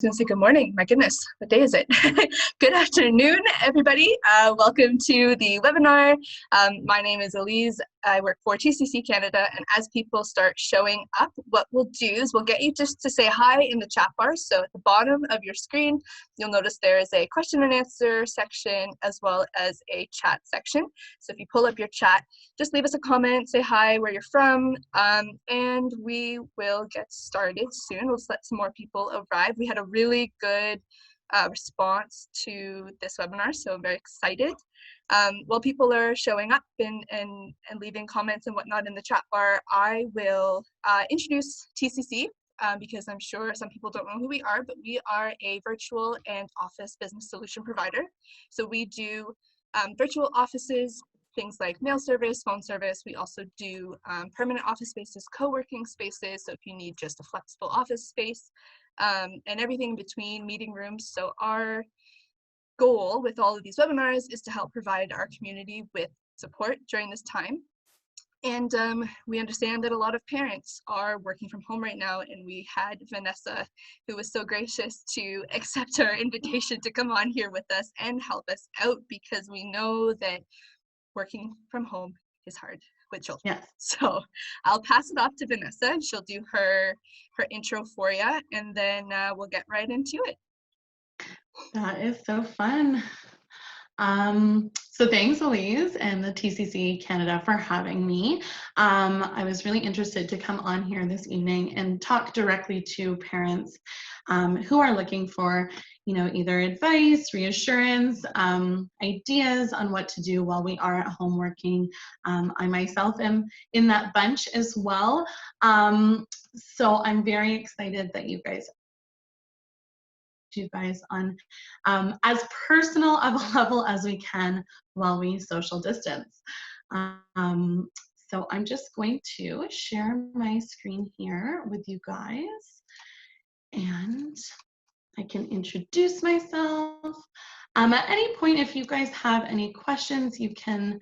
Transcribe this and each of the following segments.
Gonna say good morning. My goodness, what day is it? Good afternoon, everybody. Welcome to the webinar. My name is Elise. I work for TCC Canada, and as people start showing up, what we'll do is we'll get you just to say hi in the chat bar. So at the bottom of your screen, you'll notice there is a question and answer section as well as a chat section. So if you pull up your chat, just leave us a comment, say hi, where you're from, and we will get started soon. We'll let some more people arrive. We had a really good response to this webinar, so I'm very excited. While people are showing up and leaving comments and whatnot in the chat bar, I will introduce TCC because I'm sure some people don't know who we are, but we are a virtual and office business solution provider. So we do virtual offices, things like mail service, phone service. We also do permanent office spaces, co-working spaces, so if you need just a flexible office space, and everything in between, meeting rooms. So our goal with all of these webinars is to help provide our community with support during this time. And we understand that a lot of parents are working from home right now, and we had Vanessa, who was so gracious to accept our invitation to come on here with us and help us out, because we know that working from home is hard with children. Yes. So I'll pass it off to Vanessa, and she'll do her intro for you, and then we'll get right into it. That is so fun. So thanks, Elise and the TCC Canada for having me. I was really interested to come on here this evening and talk directly to parents who are looking for, either advice, reassurance, ideas on what to do while we are at home working. I myself am in that bunch as well. So I'm very excited that you guys on as personal of a level as we can while we social distance. So I'm just going to share my screen here with you guys, and I can introduce myself. At any point, if you guys have any questions, you can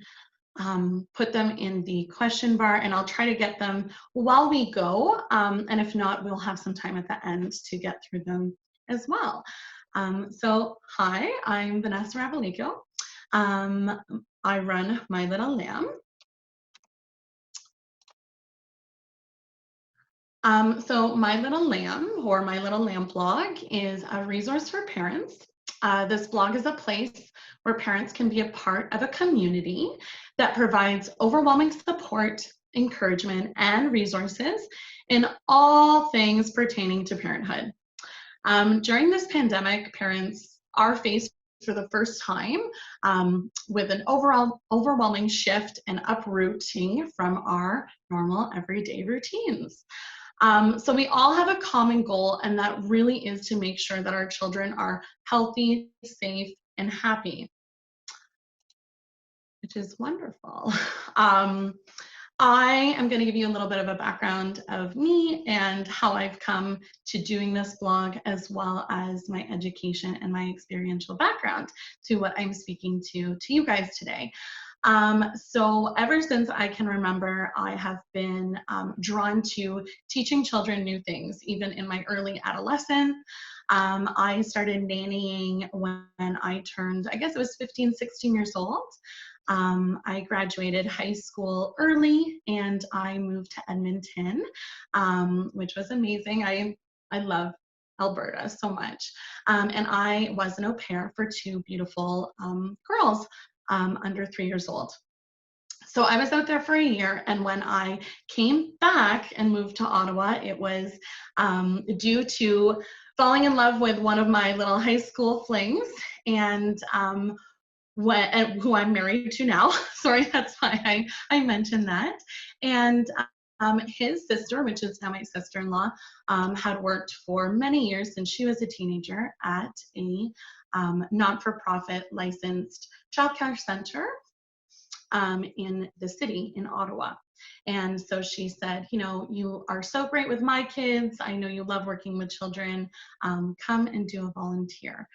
put them in the question bar, and I'll try to get them while we go. And if not, we'll have some time at the end to get through them as well. So hi, I'm Vanessa Ravalico. I run My Little Lamb. So My Little Lamb, or My Little Lamb blog, is a resource for parents. This blog is a place where parents can be a part of a community that provides overwhelming support, encouragement, and resources in all things pertaining to parenthood. During this pandemic, parents are faced for the first time with an overwhelming shift and uprooting from our normal everyday routines. So we all have a common goal, and that really is to make sure that our children are healthy, safe, and happy, which is wonderful. I am going to give you a little bit of a background of me and how I've come to doing this blog, as well as my education and my experiential background to what I'm speaking to you guys today. So ever since I can remember, I have been drawn to teaching children new things, even in my early adolescence. I started nannying when I turned, I guess it was 15, 16 years old. I graduated high school early, and I moved to Edmonton, which was amazing. I love Alberta so much. And I was an au pair for two beautiful girls under 3 years old. So I was out there for a year, and when I came back and moved to Ottawa, it was due to falling in love with one of my little high school flings, and who I'm married to now. Sorry, that's why I mentioned that. And his sister, which is now my sister-in-law, had worked for many years since she was a teenager at a non-for-profit licensed childcare center in the city in Ottawa. And so she said, you are so great with my kids. I know you love working with children. Come and do a volunteer.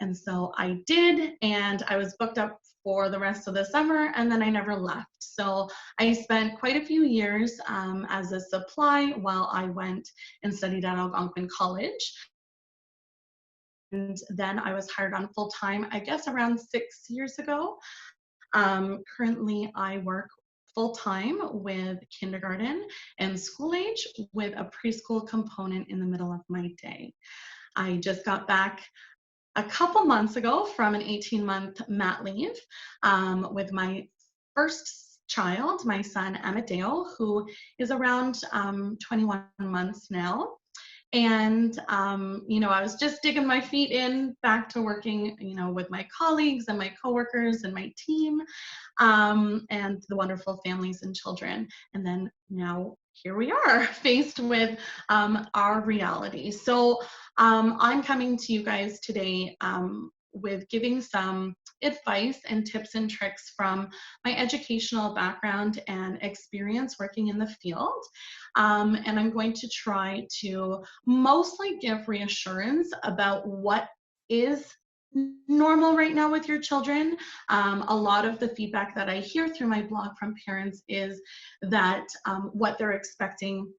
And so I did, and I was booked up for the rest of the summer, and then I never left. So I spent quite a few years as a supply while I went and studied at Algonquin College. then I was hired on full time, I guess around 6 years ago. Currently, I work full time with kindergarten and school age with a preschool component in the middle of my day. I just got back a couple months ago from an 18-month mat leave with my first child, my son Amadeo, who is around 21 months now. And, I was just digging my feet in back to working, with my colleagues and my coworkers and my team, and the wonderful families and children. And then now here we are faced with our reality. So I'm coming to you guys today with giving some advice and tips and tricks from my educational background and experience working in the field. And I'm going to try to mostly give reassurance about what is normal right now with your children. A lot of the feedback that I hear through my blog from parents is that what they're expecting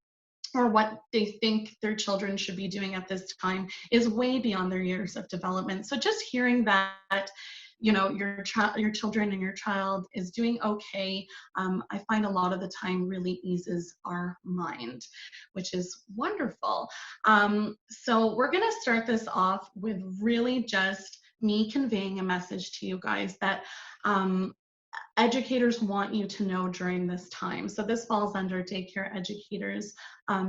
or what they think their children should be doing at this time is way beyond their years of development. So just hearing that, your children and your child is doing okay, I find a lot of the time really eases our mind, which is wonderful. So we're gonna start this off with really just me conveying a message to you guys that educators want you to know during this time. So this falls under daycare educators,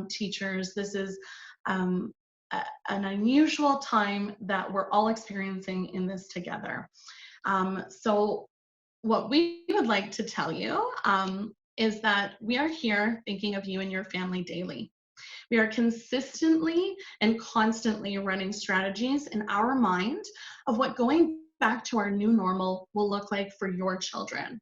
teachers. This is an unusual time that we're all experiencing in this together. So what we would like to tell you is that we are here thinking of you and your family daily. We are consistently and constantly running strategies in our mind of what going back to our new normal will look like for your children.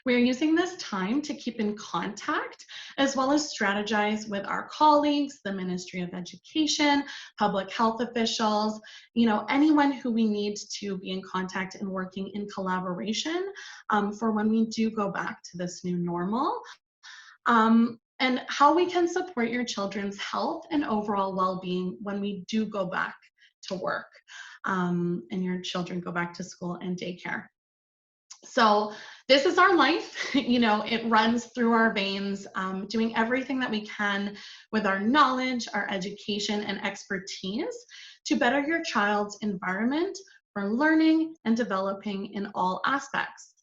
We are using this time to keep in contact as well as strategize with our colleagues, the Ministry of Education, public health officials, anyone who we need to be in contact and working in collaboration for when we do go back to this new normal. And how we can support your children's health and overall well-being when we do go back to work and your children go back to school and daycare. So this is our life, it runs through our veins, doing everything that we can with our knowledge, our education, and expertise to better your child's environment for learning and developing in all aspects.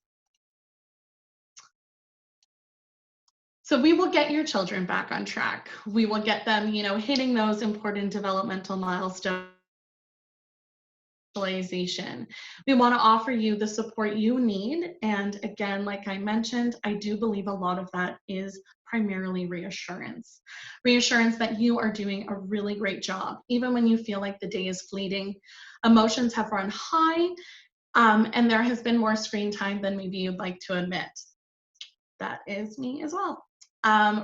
So we will get your children back on track. We will get them, hitting those important developmental milestones. We want to offer you the support you need. And again, like I mentioned, I do believe a lot of that is primarily reassurance. Reassurance that you are doing a really great job, even when you feel like the day is fleeting. Emotions have run high, and there has been more screen time than maybe you'd like to admit. That is me as well.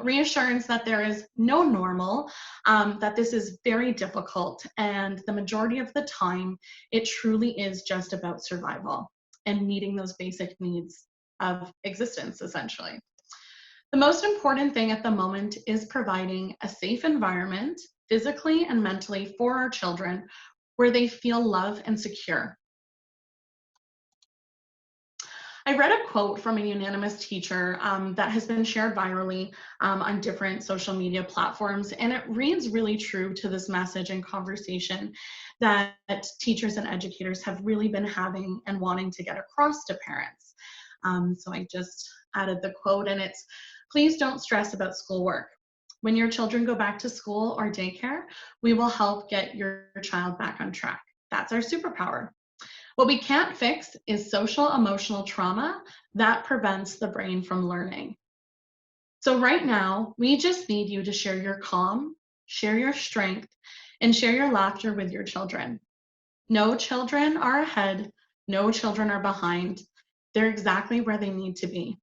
Reassurance that there is no normal, that this is very difficult, and the majority of the time, it truly is just about survival and meeting those basic needs of existence, essentially. The most important thing at the moment is providing a safe environment, physically and mentally, for our children where they feel love and secure. I read a quote from a unanimous teacher that has been shared virally on different social media platforms, and it reads really true to this message and conversation that teachers and educators have really been having and wanting to get across to parents. So I just added the quote, and it's, "Please don't stress about schoolwork. When your children go back to school or daycare, we will help get your child back on track. That's our superpower. What we can't fix is social emotional trauma that prevents the brain from learning. So right now, we just need you to share your calm, share your strength, and share your laughter with your children. No children are ahead, no children are behind. They're exactly where they need to be."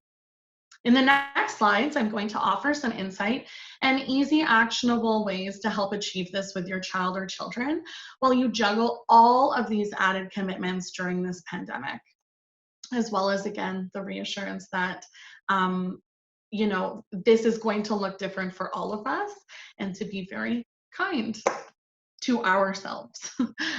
In the next slides, I'm going to offer some insight and easy actionable ways to help achieve this with your child or children while you juggle all of these added commitments during this pandemic, as well as, again, the reassurance that, this is going to look different for all of us, and to be very kind to ourselves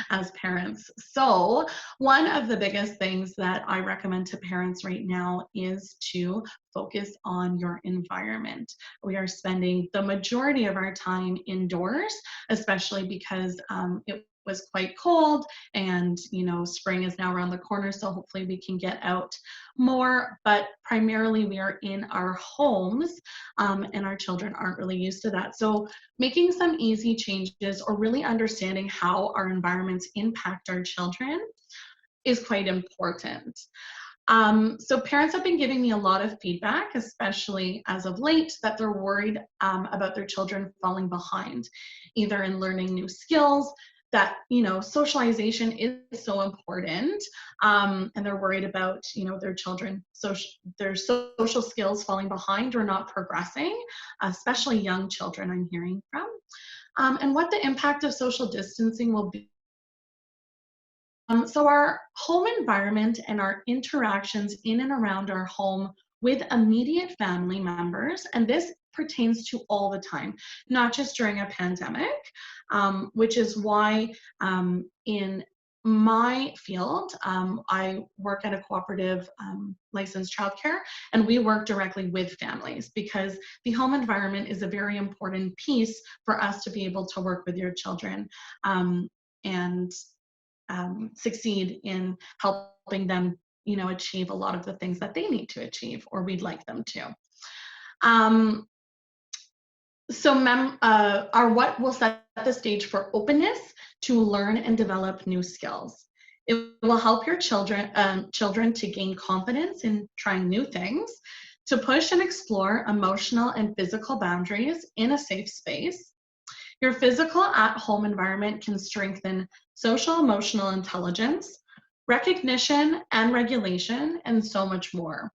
as parents. So one of the biggest things that I recommend to parents right now is to focus on your environment. We are spending the majority of our time indoors, especially because it was quite cold, and spring is now around the corner, so hopefully we can get out more, but primarily we are in our homes, and our children aren't really used to that. So making some easy changes or really understanding how our environments impact our children is quite important. So parents have been giving me a lot of feedback, especially as of late, that they're worried about their children falling behind, either in learning new skills, that socialization is so important, and they're worried about their children their social skills falling behind or not progressing, especially young children I'm hearing from, and what the impact of social distancing will be. So our home environment and our interactions in and around our home with immediate family members, and this pertains to all the time, not just during a pandemic, which is why in my field, I work at a cooperative licensed childcare, and we work directly with families because the home environment is a very important piece for us to be able to work with your children and succeed in helping them, achieve a lot of the things that they need to achieve or we'd like them to. Our what will set the stage for openness to learn and develop new skills. It will help your children to gain confidence in trying new things, to push and explore emotional and physical boundaries in a safe space. Your physical at-home environment can strengthen social emotional intelligence, recognition and regulation, and so much more.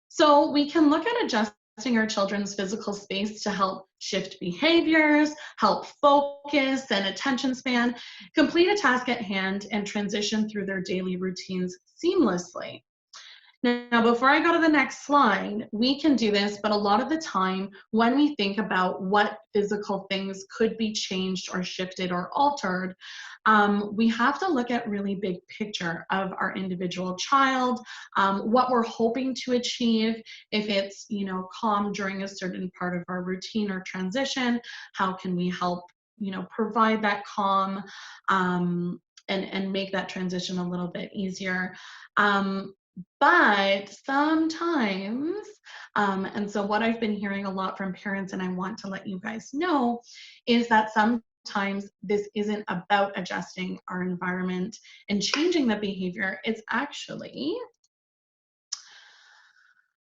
So we can look at adjusting our children's physical space to help shift behaviors, help focus and attention span, complete a task at hand, and transition through their daily routines seamlessly. Now, before I go to the next slide, we can do this, but a lot of the time when we think about what physical things could be changed or shifted or altered, we have to look at really big picture of our individual child, what we're hoping to achieve. If it's, calm during a certain part of our routine or transition, how can we help, provide that calm and make that transition a little bit easier. But sometimes, and so what I've been hearing a lot from parents, and I want to let you guys know, is that sometimes this isn't about adjusting our environment and changing the behavior. It's actually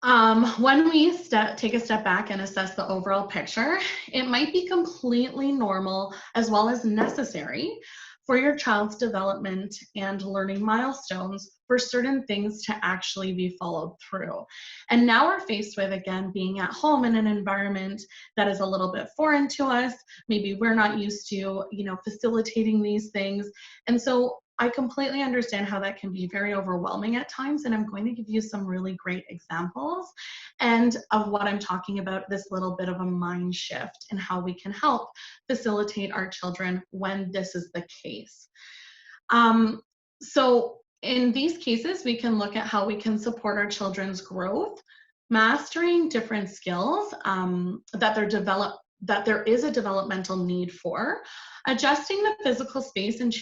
when we take a step back and assess the overall picture, it might be completely normal as well as necessary for your child's development and learning milestones for certain things to actually be followed through. And now we're faced with, again, being at home in an environment that is a little bit foreign to us. Maybe we're not used to, facilitating these things. And so I completely understand how that can be very overwhelming at times, and I'm going to give you some really great examples and of what I'm talking about, this little bit of a mind shift and how we can help facilitate our children when this is the case. So in these cases, we can look at how we can support our children's growth, mastering different skills that there is a developmental need for, adjusting the physical space and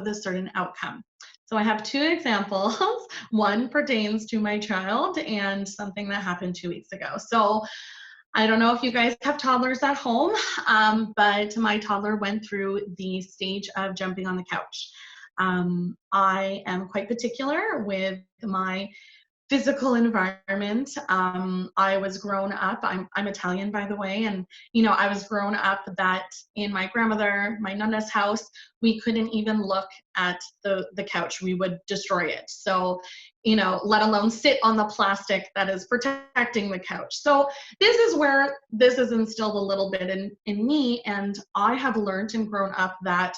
a certain outcome. So I have two examples. One pertains to my child and something that happened 2 weeks ago. So I don't know if you guys have toddlers at home, but my toddler went through the stage of jumping on the couch. I am quite particular with my physical environment. I was grown up, I'm Italian, by the way, and I was grown up that in my grandmother, my nonna's house, we couldn't even look at the couch. We would destroy it. So, let alone sit on the plastic that is protecting the couch. So this is where this is instilled a little bit in me, and I have learned and grown up that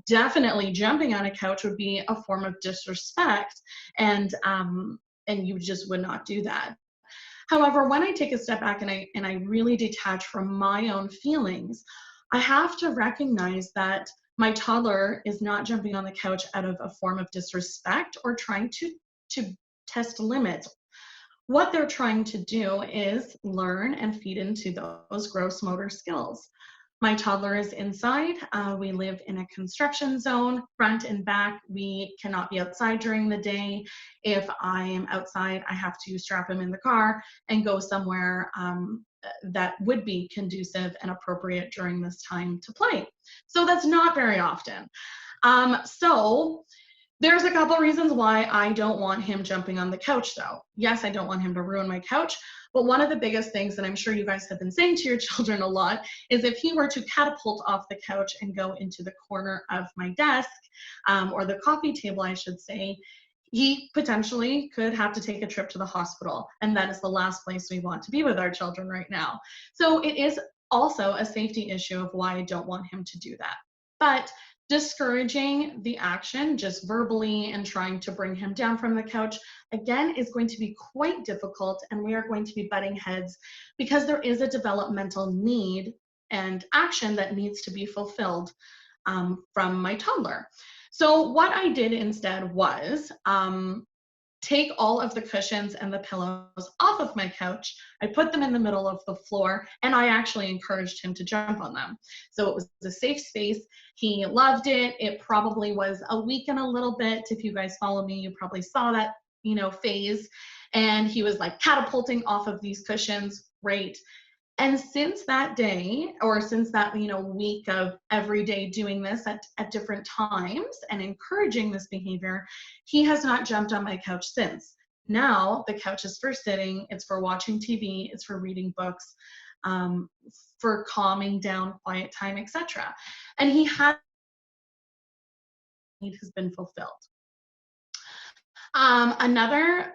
definitely jumping on a couch would be a form of disrespect, and you just would not do that. However, when I take a step back and I really detach from my own feelings, I have to recognize that my toddler is not jumping on the couch out of a form of disrespect or trying to test limits. What they're trying to do is learn and feed into those gross motor skills. My toddler is inside. We live in a construction zone, front and back. We cannot be outside during the day. If I am outside, I have to strap him in the car and go somewhere that would be conducive and appropriate during this time to play. So that's not very often. So there's a couple reasons why I don't want him jumping on the couch though. Yes, I don't want him to ruin my couch, but one of the biggest things that I'm sure you guys have been saying to your children a lot is if he were to catapult off the couch and go into the corner of my desk, or the coffee table, I should say, he potentially could have to take a trip to the hospital. And that is the last place we want to be with our children right now. So it is also a safety issue of why I don't want him to do that. But discouraging the action just verbally and trying to bring him down from the couch, again, is going to be quite difficult, and we are going to be butting heads because there is a developmental need and action that needs to be fulfilled from my toddler. So what I did instead was take all of the cushions and the pillows off of my couch. I put them in the middle of the floor, and I actually encouraged him to jump on them. So it was a safe space. He loved it. It probably was a week and a little bit. If you guys follow me, you probably saw that, phase. And he was like catapulting off of these cushions. Great. And since that day, or since that, week of every day doing this at different times and encouraging this behavior, he has not jumped on my couch since. Now the couch is for sitting, it's for watching TV, it's for reading books, for calming down, quiet time, etc. And he has been fulfilled. Another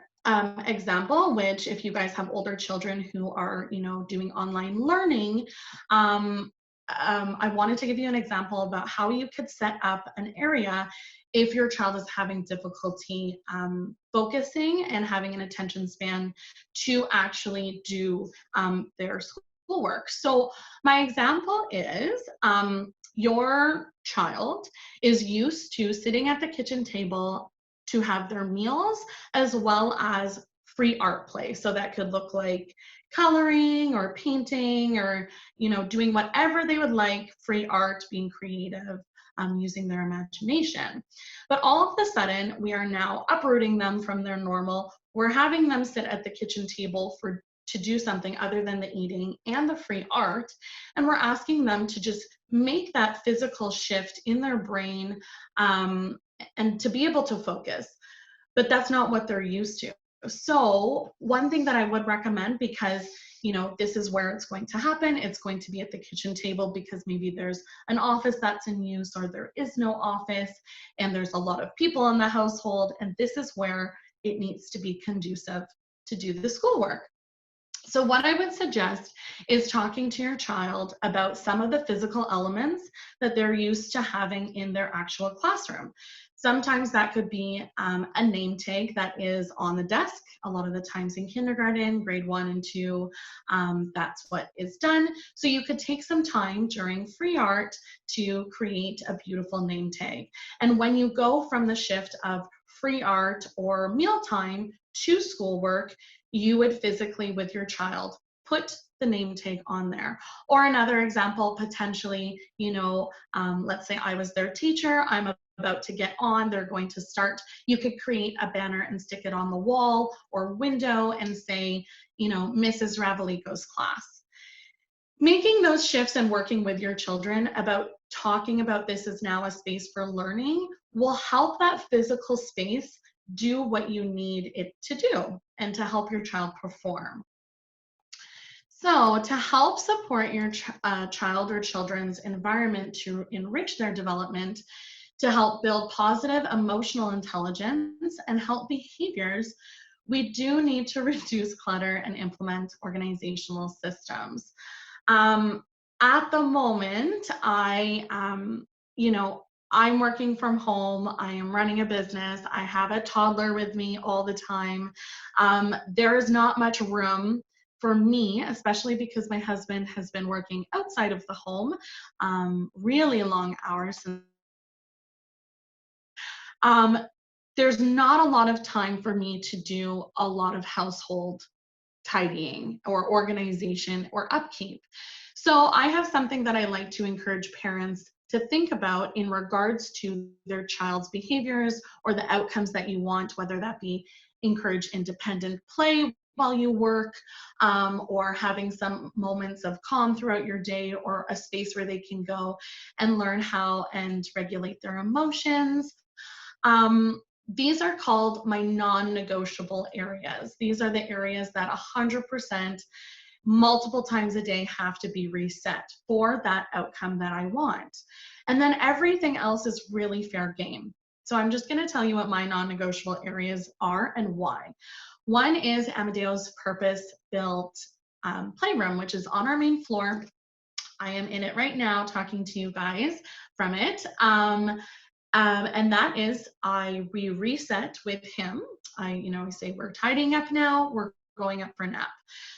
example, which if you guys have older children who are, doing online learning, I wanted to give you an example about how you could set up an area if your child is having difficulty focusing and having an attention span to actually do their schoolwork. So my example is your child is used to sitting at the kitchen table to have their meals as well as free art play. So that could look like coloring or painting or, doing whatever they would like, free art, being creative, using their imagination. But all of a sudden, we are now uprooting them from their normal. We're having them sit at the kitchen table to do something other than the eating and the free art. And we're asking them to just make that physical shift in their brain and to be able to focus. But that's not what they're used to. So one thing that I would recommend, because this is where it's going to happen, it's going to be at the kitchen table because maybe there's an office that's in use or there is no office and there's a lot of people in the household, and this is where it needs to be conducive to do the schoolwork. So what I would suggest is talking to your child about some of the physical elements that they're used to having in their actual classroom. Sometimes that could be a name tag that is on the desk. A lot of the times in kindergarten, grade 1 and 2, that's what is done. So you could take some time during free art to create a beautiful name tag. And when you go from the shift of free art or mealtime to schoolwork, you would physically, with your child, put the name tag on there. Or another example, potentially, let's say I was their teacher, I'm about to get on, they're going to start. You could create a banner and stick it on the wall or window and say, Mrs. Ravalico's class. Making those shifts and working with your children about talking about this is now a space for learning will help that physical space do what you need it to do and to help your child perform. So to help support your child or children's environment to enrich their development, to help build positive emotional intelligence and help behaviors, we do need to reduce clutter and implement organizational systems. At the moment, I'm working from home, I am running a business, I have a toddler with me all the time. There is not much room for me, especially because my husband has been working outside of the home, really long hours. There's not a lot of time for me to do a lot of household tidying or organization or upkeep. So I have something that I like to encourage parents to think about in regards to their child's behaviors or the outcomes that you want, whether that be encourage independent play while you work, or having some moments of calm throughout your day, or a space where they can go and learn how and regulate their emotions. These are called my non-negotiable areas. These are the areas that 100% multiple times a day have to be reset for that outcome that I want. And then everything else is really fair game. So I'm just going to tell you what my non-negotiable areas are and why. One is Amadeo's purpose-built playroom, which is on our main floor. I am in it right now talking to you guys from it. And that is, we reset with him. I say we're tidying up now, we're going up for a nap.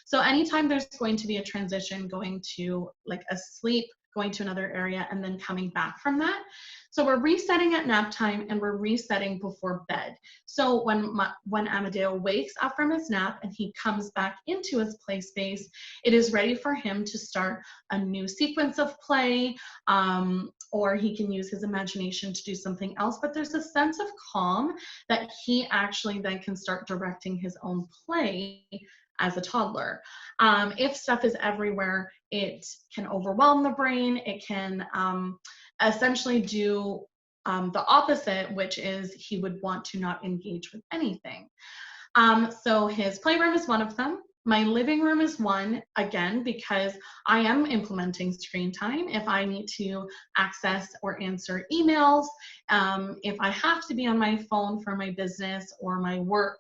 So anytime there's going to be a transition, going to like a sleep, going to another area, and then coming back from that. So we're resetting at nap time and we're resetting before bed. So when Amadeo wakes up from his nap and he comes back into his play space, it is ready for him to start a new sequence of play, or he can use his imagination to do something else. But there's a sense of calm that he actually then can start directing his own play as a toddler. If stuff is everywhere, it can overwhelm the brain. It can essentially do the opposite, which is he would want to not engage with anything. So his playroom is one of them. My living room is one, again, because I am implementing screen time. If I need to access or answer emails, if I have to be on my phone for my business or my work,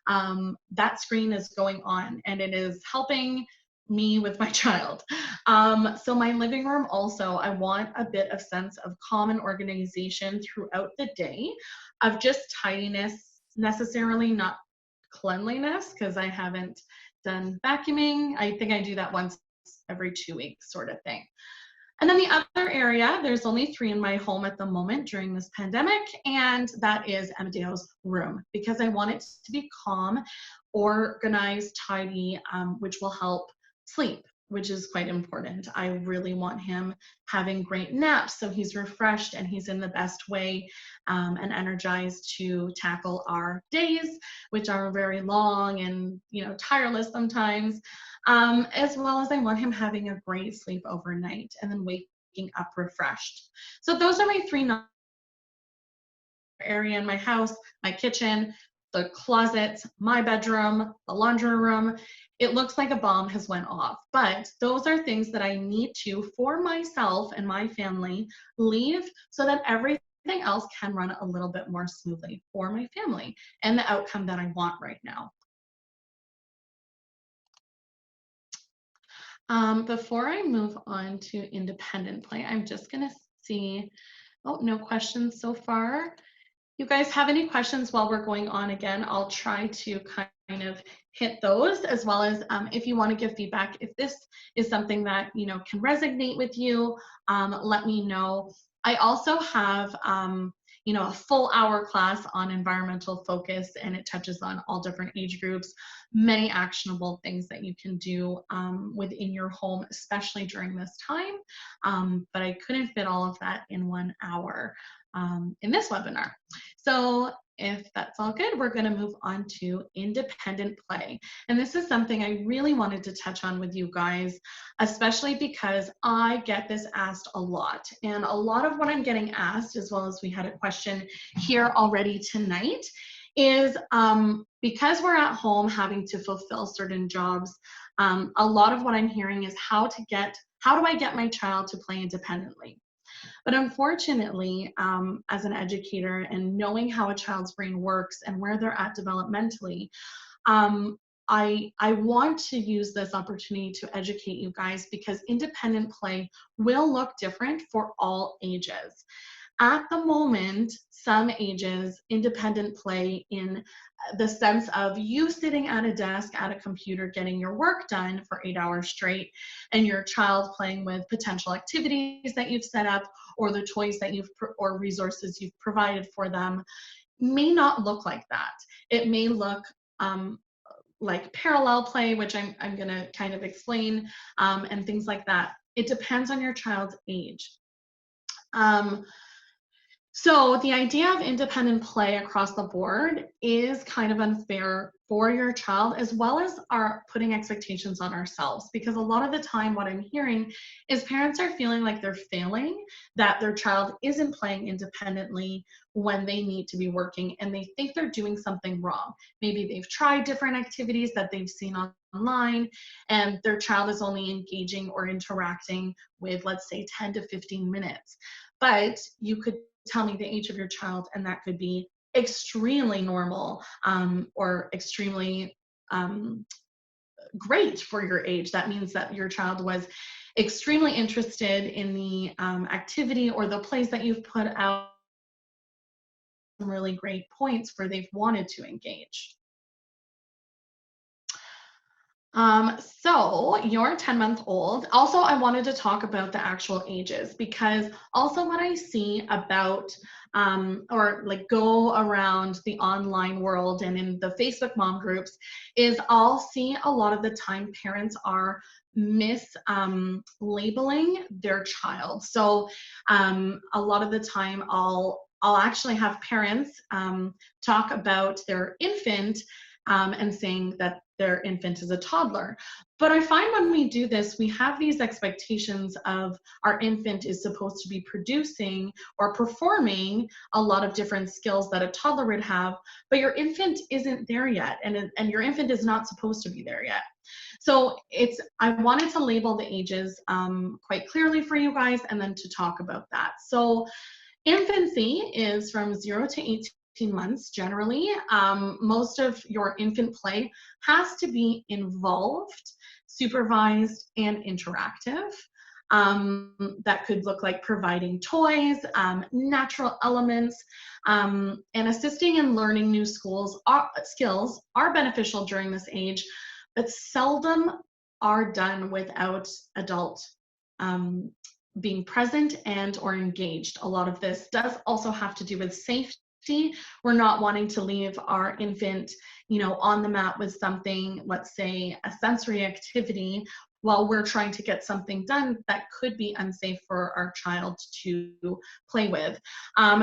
that screen is going on and it is helping me with my child. So my living room also, I want a bit of sense of calm and organization throughout the day, of just tidiness, necessarily not cleanliness, because I haven't done vacuuming. I think I do that once every 2 weeks sort of thing. And then the other area, there's only 3 in my home at the moment during this pandemic, and that is Amadeo's room, because I want it to be calm, organized, tidy, which will help sleep, which is quite important. I really want him having great naps so he's refreshed and he's in the best way and energized to tackle our days, which are very long and tireless sometimes, as well as I want him having a great sleep overnight and then waking up refreshed. So those are my 3 area in my house: my kitchen, the closet, my bedroom, the laundry room. It looks like a bomb has went off, but those are things that I need to, for myself and my family, leave so that everything else can run a little bit more smoothly for my family and the outcome that I want right now. Before I move on to independent play, I'm just gonna see, oh, no questions so far. You guys have any questions while we're going on? Again, I'll try to kind of hit those, as well as if you want to give feedback, if this is something that can resonate with you, let me know. I also have a full hour class on environmental focus, and it touches on all different age groups, many actionable things that you can do within your home, especially during this time. But I couldn't fit all of that in 1 hour in this webinar. So if that's all good, we're going to move on to independent play. And this is something I really wanted to touch on with you guys, especially because I get this asked a lot. And a lot of what I'm getting asked, as well as we had a question here already tonight, is because we're at home having to fulfill certain jobs, a lot of what I'm hearing is how do I get my child to play independently? But unfortunately, as an educator and knowing how a child's brain works and where they're at developmentally, I want to use this opportunity to educate you guys, because independent play will look different for all ages. At the moment, some ages, independent play in the sense of you sitting at a desk at a computer getting your work done for 8 hours straight, and your child playing with potential activities that you've set up, or the toys that or resources you've provided for them, may not look like that. It may look like parallel play, which I'm going to kind of explain, and things like that. It depends on your child's age. So the idea of independent play across the board is kind of unfair for your child, as well as our putting expectations on ourselves, because a lot of the time what I'm hearing is parents are feeling like they're failing, that their child isn't playing independently when they need to be working, and they think they're doing something wrong. Maybe they've tried different activities that they've seen online, and their child is only engaging or interacting with, let's say, 10 to 15 minutes. But you could tell me the age of your child, and that could be extremely normal, or extremely great for your age. That means that your child was extremely interested in the activity or the plays that you've put out. Some really great points where they've wanted to engage. So you're 10-month-old. Also, I wanted to talk about the actual ages, because also what I see about or like go around the online world and in the Facebook mom groups is I'll see a lot of the time parents are labeling their child. So a lot of the time I'll actually have parents talk about their infant and saying that their infant is a toddler. But I find when we do this, we have these expectations of our infant is supposed to be producing or performing a lot of different skills that a toddler would have, but your infant isn't there yet, and your infant is not supposed to be there yet. So I wanted to label the ages quite clearly for you guys, and then to talk about that. So infancy is from 0 to 18 months generally. Most of your infant play has to be involved, supervised, and interactive. That could look like providing toys, natural elements, and assisting in learning new skills are beneficial during this age, but seldom are done without adult being present and or engaged. A lot of this does also have to do with safety. We're not wanting to leave our infant, on the mat with something, let's say a sensory activity, while we're trying to get something done that could be unsafe for our child to play with.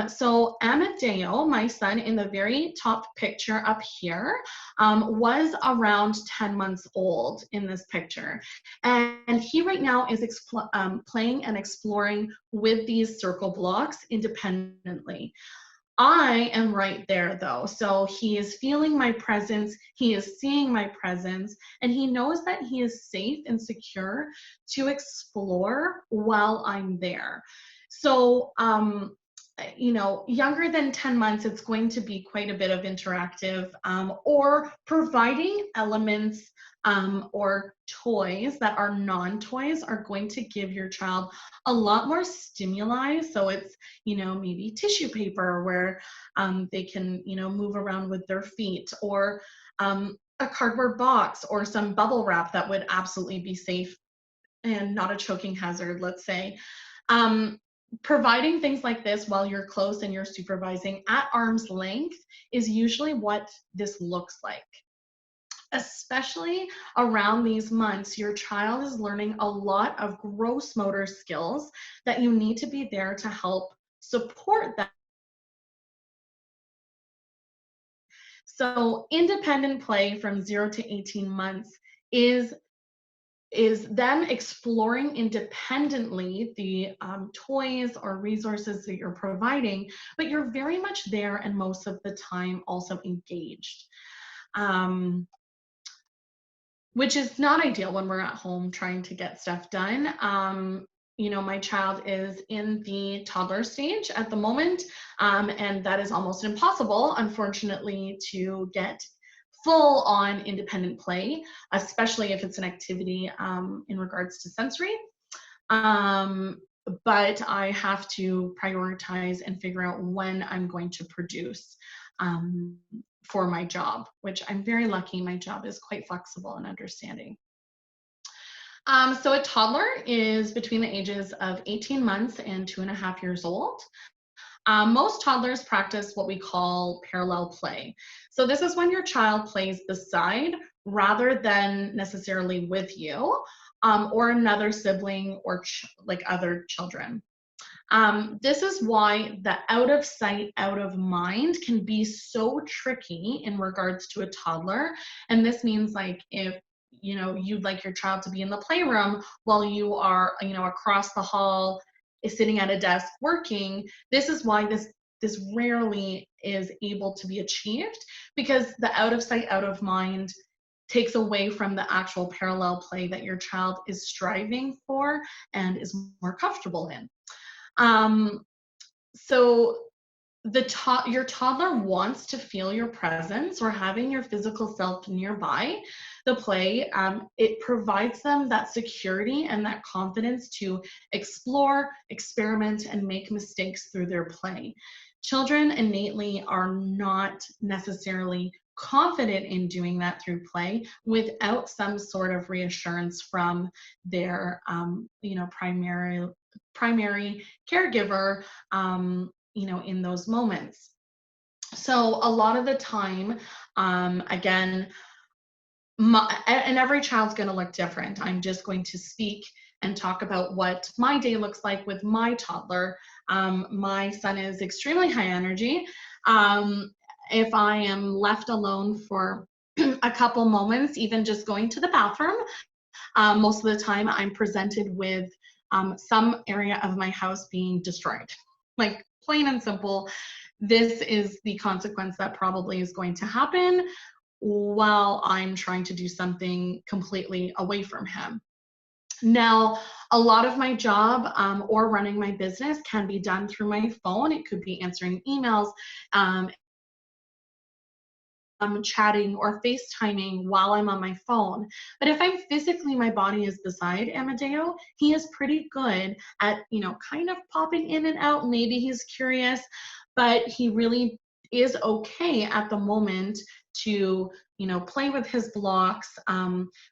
So Amadeo, my son in the very top picture up here, was around 10 months old in this picture. And he right now is playing and exploring with these circle blocks independently. I am right there though. So he is feeling my presence, he is seeing my presence, and he knows that he is safe and secure to explore while I'm there. So, younger than 10 months, it's going to be quite a bit of interactive or providing elements or toys that are non-toys are going to give your child a lot more stimuli. So it's, maybe tissue paper where they can, move around with their feet, or a cardboard box or some bubble wrap that would absolutely be safe and not a choking hazard, let's say. Providing things like this while you're close and you're supervising at arm's length is usually what this looks like. Especially around these months, your child is learning a lot of gross motor skills that you need to be there to help support that. So independent play from 0 to 18 months is them exploring independently the toys or resources that you're providing, but you're very much there and most of the time also engaged. Which is not ideal when we're at home trying to get stuff done. My child is in the toddler stage at the moment, and that is almost impossible, unfortunately, to get full on independent play, especially if it's an activity in regards to sensory. but I have to prioritize and figure out when I'm going to produce for my job, which I'm very lucky. My job is quite flexible and understanding. So a toddler is between the ages of 18 months and 2.5 years old. Most toddlers practice what we call parallel play. So this is when your child plays beside rather than necessarily with you or another sibling or like other children. This is why the out of sight, out of mind can be so tricky in regards to a toddler. And this means like if you'd like your child to be in the playroom while you are across the hall sitting at a desk working, this is why this rarely is able to be achieved, because the out of sight, out of mind takes away from the actual parallel play that your child is striving for and is more comfortable in. So your toddler wants to feel your presence or having your physical self nearby. The play, it provides them that security and that confidence to explore, experiment, and make mistakes through their play. Children innately are not necessarily confident in doing that through play without some sort of reassurance from their primary caregiver in those moments. So a lot of the time, again, and every child's going to look different. I'm just going to speak and talk about what my day looks like with my toddler. My son is extremely high energy. If I am left alone for a couple moments, even just going to the bathroom, most of the time I'm presented with some area of my house being destroyed. Like, plain and simple, this is the consequence that probably is going to happen while I'm trying to do something completely away from him. Now, a lot of my job or running my business can be done through my phone. It could be answering emails, chatting or FaceTiming while I'm on my phone. But if I'm physically, my body is beside Amadeo, he is pretty good at, kind of popping in and out. Maybe he's curious, but he really is okay at the moment to, play with his blocks,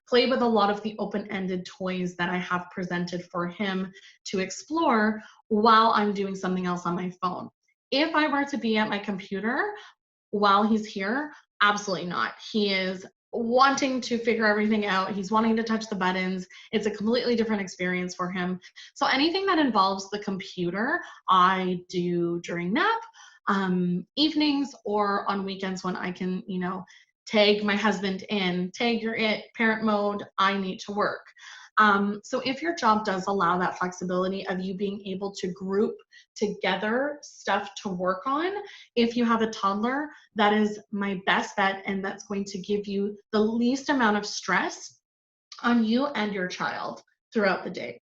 play with a lot of the open-ended toys that I have presented for him to explore while I'm doing something else on my phone. If I were to be at my computer while he's here, absolutely not. He is wanting to figure everything out. He's wanting to touch the buttons. It's a completely different experience for him. So anything that involves the computer, I do during nap, evenings, or on weekends when I can, tag my husband in, tag you're it, parent mode, I need to work. So if your job does allow that flexibility of you being able to group together stuff to work on, if you have a toddler, that is my best bet, and that's going to give you the least amount of stress on you and your child throughout the day.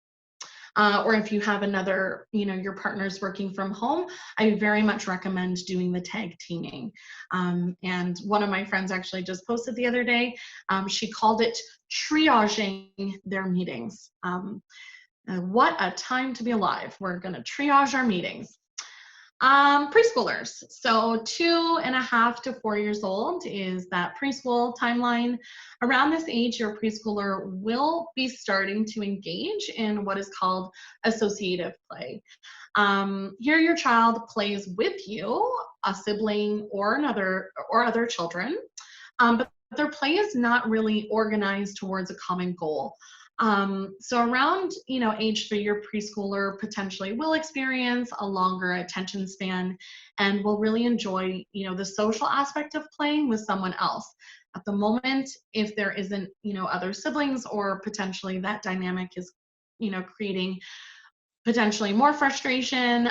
Or if you have another, your partner's working from home, I very much recommend doing the tag teaming. And one of my friends actually just posted the other day, she called it triaging their meetings. What a time to be alive. We're going to triage our meetings. Preschoolers, so 2.5 to 4 years old is that preschool timeline. Around this age, your preschooler will be starting to engage in what is called associative play. Here your child plays with you, a sibling or other children, but their play is not really organized towards a common goal. So around, age 3, your preschooler potentially will experience a longer attention span and will really enjoy, the social aspect of playing with someone else. At the moment, if there isn't, other siblings, or potentially that dynamic is, creating potentially more frustration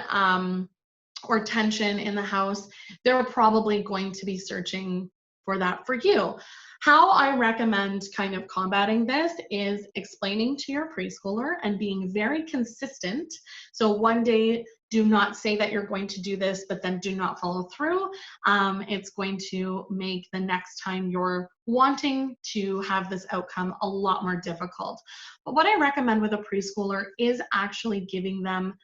or tension in the house, they're probably going to be searching for that for you. How I recommend kind of combating this is explaining to your preschooler and being very consistent. So one day do not say that you're going to do this, but then do not follow through. It's going to make the next time you're wanting to have this outcome a lot more difficult. But what I recommend with a preschooler is actually giving them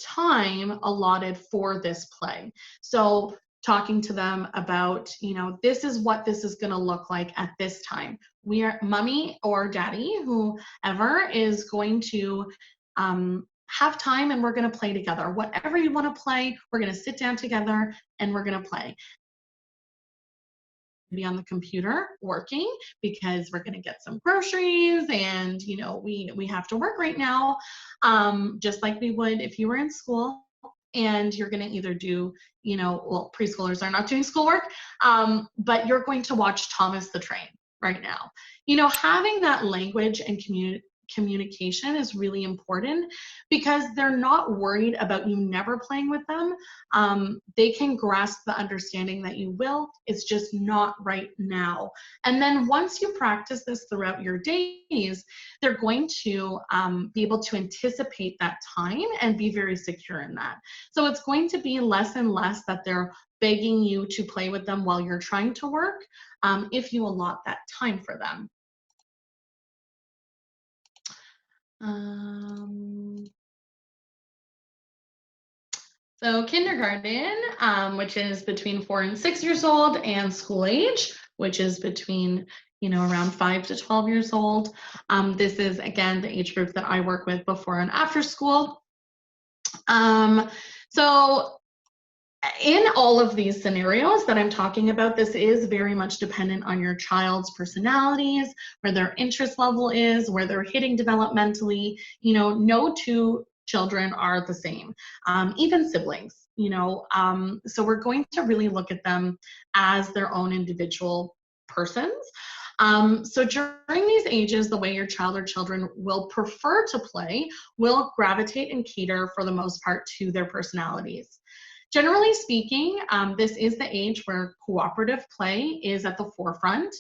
time allotted for this play. So talking to them about, this is what this is going to look like at this time. We are mommy or daddy, whoever is going to have time, and we're going to play together. Whatever you want to play, we're going to sit down together and we're going to play. Be on the computer working because we're going to get some groceries, and we have to work right now, just like we would if you were in school. And you're going to either do, well, preschoolers are not doing schoolwork, but you're going to watch Thomas the Train right now. Having that language and communication is really important, because they're not worried about you never playing with them. They can grasp the understanding that you will. It's just not right now. And then once you practice this throughout your days, they're going to be able to anticipate that time and be very secure in that. So it's going to be less and less that they're begging you to play with them while you're trying to work, if you allot that time for them. So kindergarten, which is between 4 and 6 years old, and school age, which is between around 5 to 12 years old. This is, again, the age group that I work with before and after school. So in all of these scenarios that I'm talking about, this is very much dependent on your child's personalities, where their interest level is, where they're hitting developmentally. No two children are the same, even siblings, so we're going to really look at them as their own individual persons. So during these ages, the way your child or children will prefer to play will gravitate and cater for the most part to their personalities. Generally speaking, this is the age where cooperative play is at the forefront,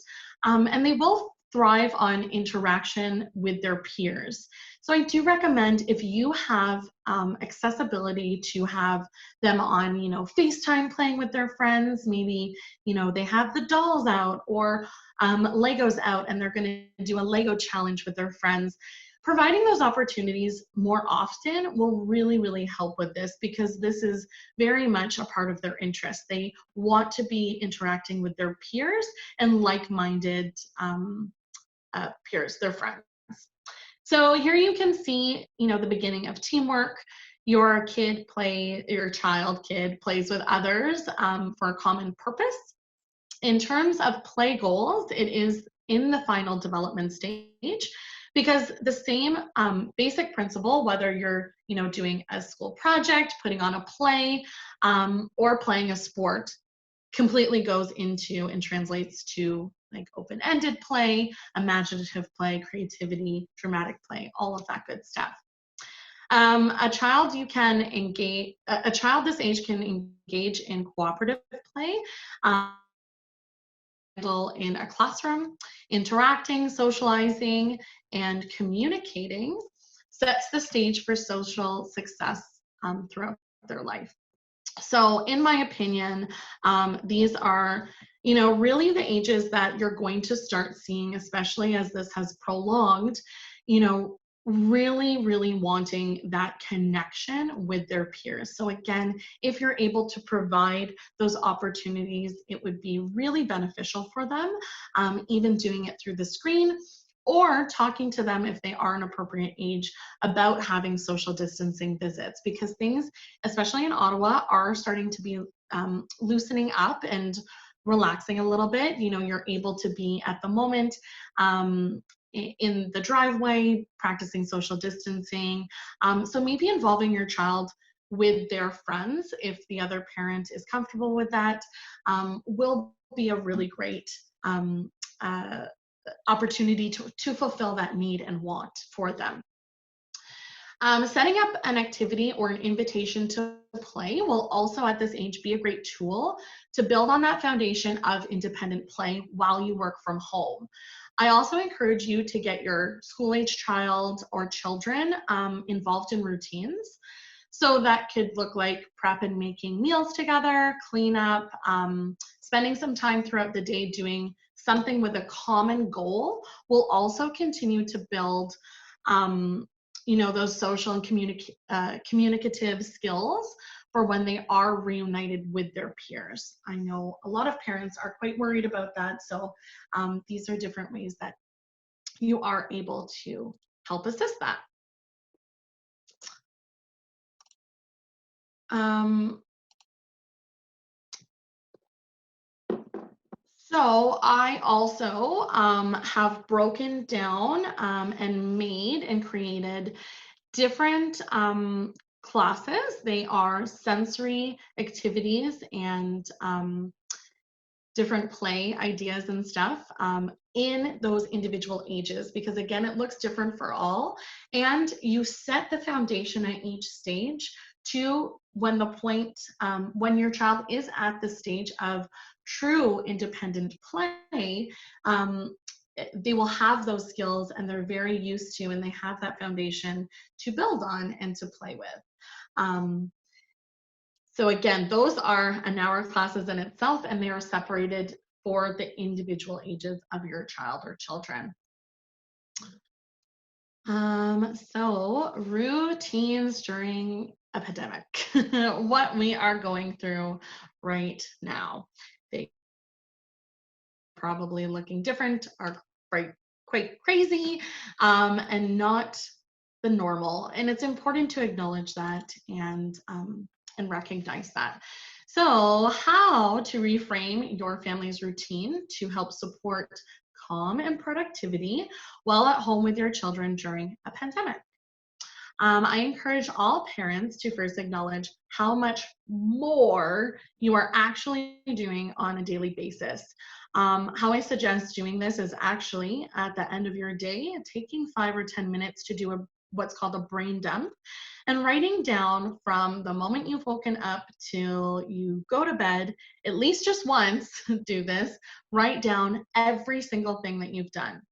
and they will thrive on interaction with their peers. So I do recommend, if you have accessibility to have them on, FaceTime playing with their friends, maybe, they have the dolls out or Legos out, and they're going to do a Lego challenge with their friends. Providing those opportunities more often will really, really help with this, because this is very much a part of their interest. They want to be interacting with their peers and like-minded peers, their friends. So here you can see, the beginning of teamwork. Your child plays with others for a common purpose. In terms of play goals, it is in the final development stage, because the same basic principle, whether you're doing a school project, putting on a play, or playing a sport, completely goes into and translates to like open-ended play, imaginative play, creativity, dramatic play, all of that good stuff. A child this age can engage in cooperative play, in a classroom. Interacting, socializing, and communicating sets the stage for social success throughout their life. So in my opinion, these are, really the ages that you're going to start seeing, especially as this has prolonged, really, really wanting that connection with their peers. So again, if you're able to provide those opportunities, it would be really beneficial for them, even doing it through the screen, or talking to them if they are an appropriate age about having social distancing visits, because things, especially in Ottawa, are starting to be loosening up and relaxing a little bit. You're able to be at the moment in the driveway, practicing social distancing. So maybe involving your child with their friends, if the other parent is comfortable with that, will be a really great opportunity to fulfill that need and want for them. Setting up an activity or an invitation to play will also at this age be a great tool to build on that foundation of independent play while you work from home. I also encourage you to get your school-age child or children involved in routines. So that could look like prep and making meals together, cleanup, spending some time throughout the day doing something with a common goal will also continue to build those social and communicative skills for when they are reunited with their peers. I know a lot of parents are quite worried about that, so these are different ways that you are able to help assist that. So I also have broken down and made and created different classes. They are sensory activities and different play ideas and stuff in those individual ages, because again, it looks different for all. And you set the foundation at each stage to when the point, when your child is at the stage of true independent play, they will have those skills and they're very used to, and they have that foundation to build on and to play with. So again, those are an hour classes in itself, and they are separated for the individual ages of your child or children. So routines during a pandemic, what we are going through right now. They probably looking different, are quite crazy, and not the normal. And it's important to acknowledge that and recognize that. So how to reframe your family's routine to help support calm and productivity while at home with your children during a pandemic. I encourage all parents to first acknowledge how much more you are actually doing on a daily basis. How I suggest doing this is actually at the end of your day, taking 5 or 10 minutes to do what's called a brain dump, and writing down from the moment you've woken up till you go to bed, at least just once, do this, write down every single thing that you've done.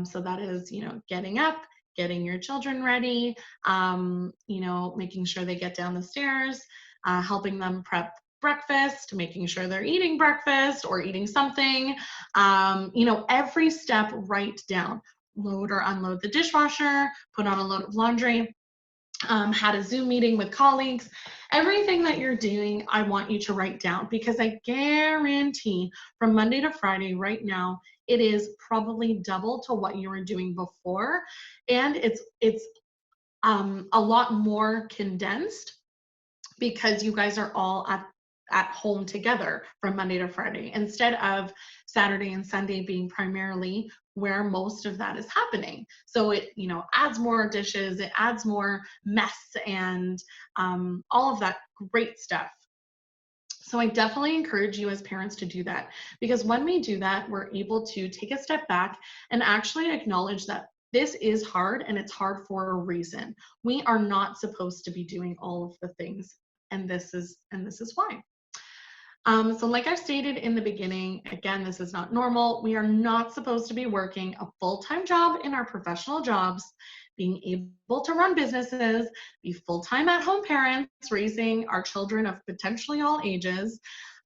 So that is, getting up, getting your children ready, making sure they get down the stairs, helping them prep breakfast, making sure they're eating breakfast or eating something, every step write down. Load or unload the dishwasher, put on a load of laundry, had a Zoom meeting with colleagues. Everything that you're doing, I want you to write down, because I guarantee from Monday to Friday right now, it is probably double to what you were doing before. And it's a lot more condensed because you guys are all at home together from Monday to Friday, instead of Saturday and Sunday being primarily where most of that is happening. So it, adds more dishes, it adds more mess and all of that great stuff. So I definitely encourage you as parents to do that, because when we do that, we're able to take a step back and actually acknowledge that this is hard, and it's hard for a reason. We are not supposed to be doing all of the things, and this is why. So like I've stated in the beginning, again, this is not normal. We are not supposed to be working a full-time job in our professional jobs, being able to run businesses, be full-time at-home parents, raising our children of potentially all ages,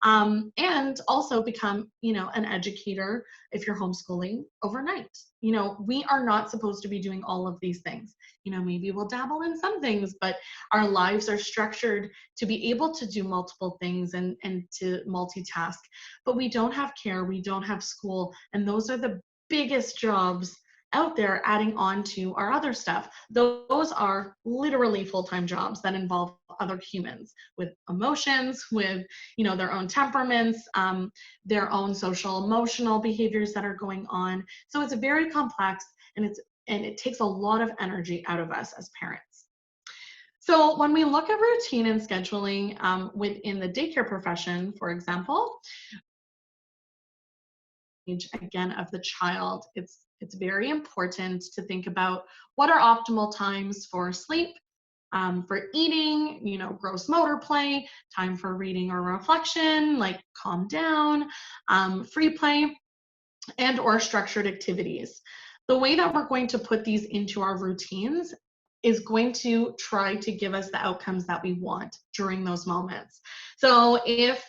and also become, an educator if you're homeschooling overnight. We are not supposed to be doing all of these things. Maybe we'll dabble in some things, but our lives are structured to be able to do multiple things and to multitask. But we don't have care, we don't have school, and those are the biggest jobs out there adding on to our other stuff. Those are literally full-time jobs that involve other humans with emotions, with their own temperaments, their own social emotional behaviors that are going on. So it's very complex, and it takes a lot of energy out of us as parents. So when we look at routine and scheduling within the daycare profession, for example, again of the child, it's very important to think about what are optimal times for sleep, for eating, gross motor play, time for reading or reflection, like calm down, free play, and or structured activities. The way that we're going to put these into our routines is going to try to give us the outcomes that we want during those moments. So if,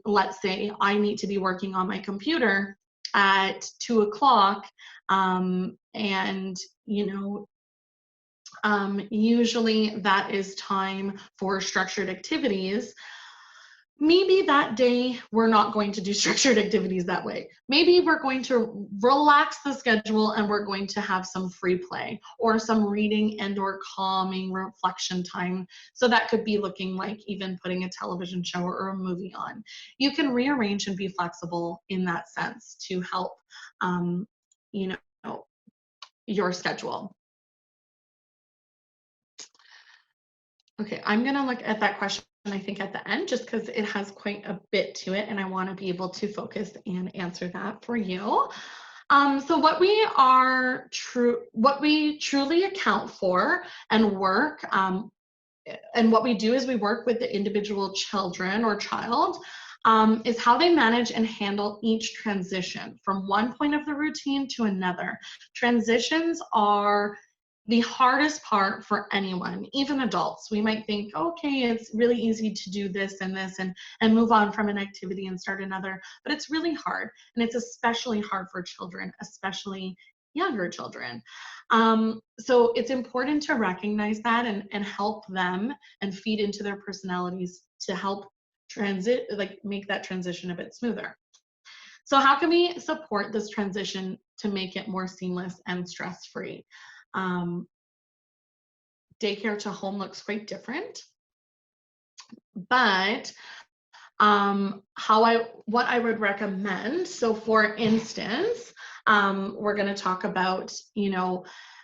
let's say, I need to be working on my computer at 2 o'clock, and usually that is time for structured activities. Maybe that day we're not going to do structured activities that way. Maybe we're going to relax the schedule and we're going to have some free play or some reading and or calming reflection time. So that could be looking like even putting a television show or a movie on. You can rearrange and be flexible in that sense to help your schedule. Okay, I'm gonna look at that question, I think, at the end, just because it has quite a bit to it and I want to be able to focus and answer that for you. So what we truly account for and work, and what we do is we work with the individual children or child, is how they manage and handle each transition from one point of the routine to another. Transitions are the hardest part for anyone, even adults. We might think, okay, it's really easy to do this and this and move on from an activity and start another, but it's really hard. And it's especially hard for children, especially younger children. So it's important to recognize that and help them and feed into their personalities to help make that transition a bit smoother. So how can we support this transition to make it more seamless and stress-free? Daycare to home looks quite different, but what I would recommend, so for instance, we're going to talk about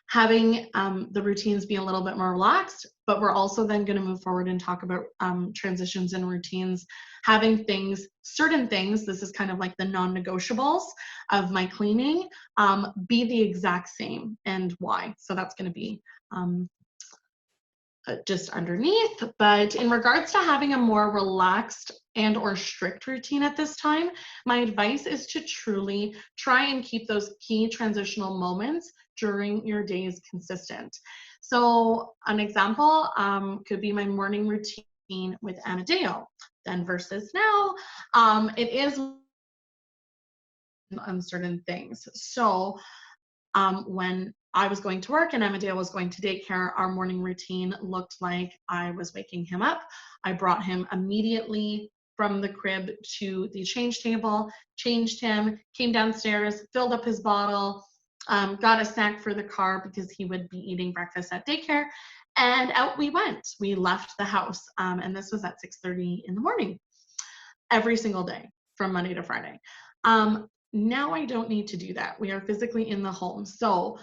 having the routines be a little bit more relaxed, but we're also then going to move forward and talk about transitions and routines, having certain things, this is kind of like the non-negotiables of my cleaning, be the exact same, and why. So that's going to be just underneath. But in regards to having a more relaxed and or strict routine at this time, my advice is to truly try and keep those key transitional moments during your days consistent. So an example could be my morning routine with Amadeo. Then versus now, it is uncertain things. So when I was going to work and Amadeo was going to daycare, our morning routine looked like I was waking him up. I brought him immediately from the crib to the change table, changed him, came downstairs, filled up his bottle, got a snack for the car because he would be eating breakfast at daycare, and out we went. We left the house, and this was at 6:30 in the morning every single day from Monday to Friday. Now I don't need to do that. We are physically in the home. So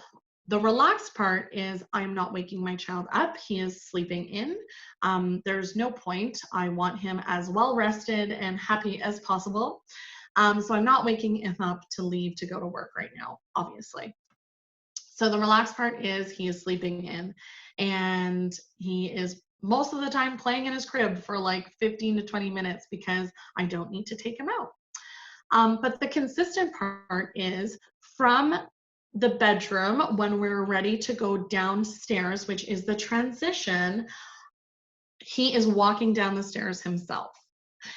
the relaxed part is I'm not waking my child up. He is sleeping in. There's no point. I want him as well rested and happy as possible. So I'm not waking him up to leave to go to work right now, obviously. So the relaxed part is he is sleeping in, and he is most of the time playing in his crib for like 15 to 20 minutes because I don't need to take him out. But the consistent part is from the bedroom when we're ready to go downstairs, which is the transition, he is walking down the stairs himself.